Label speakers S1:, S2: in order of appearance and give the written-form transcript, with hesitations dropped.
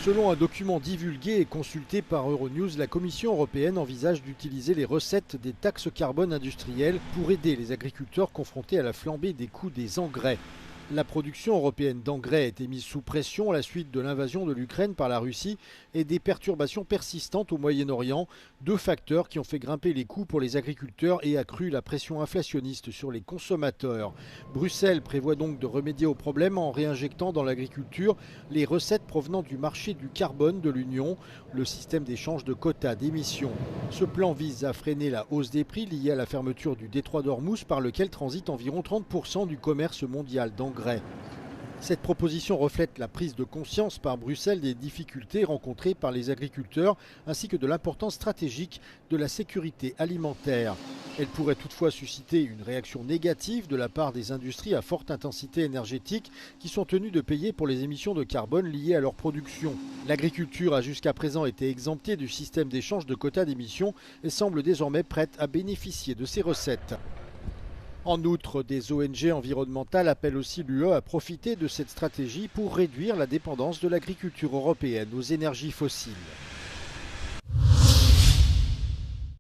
S1: Selon un document divulgué et consulté par Euronews, la Commission européenne envisage d'utiliser les recettes des taxes carbone industrielles pour aider les agriculteurs confrontés à la flambée des coûts des engrais. La production européenne d'engrais a été mise sous pression à la suite de l'invasion de l'Ukraine par la Russie et des perturbations persistantes au Moyen-Orient, deux facteurs qui ont fait grimper les coûts pour les agriculteurs et accru la pression inflationniste sur les consommateurs. Bruxelles prévoit donc de remédier au problème en réinjectant dans l'agriculture les recettes provenant du marché du carbone de l'Union, le système d'échange de quotas d'émissions. Ce plan vise à freiner la hausse des prix liée à la fermeture du détroit d'Ormuz par lequel transite environ 30% du commerce mondial d'engrais. Cette proposition reflète la prise de conscience par Bruxelles des difficultés rencontrées par les agriculteurs ainsi que de l'importance stratégique de la sécurité alimentaire. Elle pourrait toutefois susciter une réaction négative de la part des industries à forte intensité énergétique qui sont tenues de payer pour les émissions de carbone liées à leur production. L'agriculture a jusqu'à présent été exemptée du système d'échange de quotas d'émissions et semble désormais prête à bénéficier de ces recettes. En outre, des ONG environnementales appellent aussi l'UE à profiter de cette stratégie pour réduire la dépendance de l'agriculture européenne aux énergies fossiles.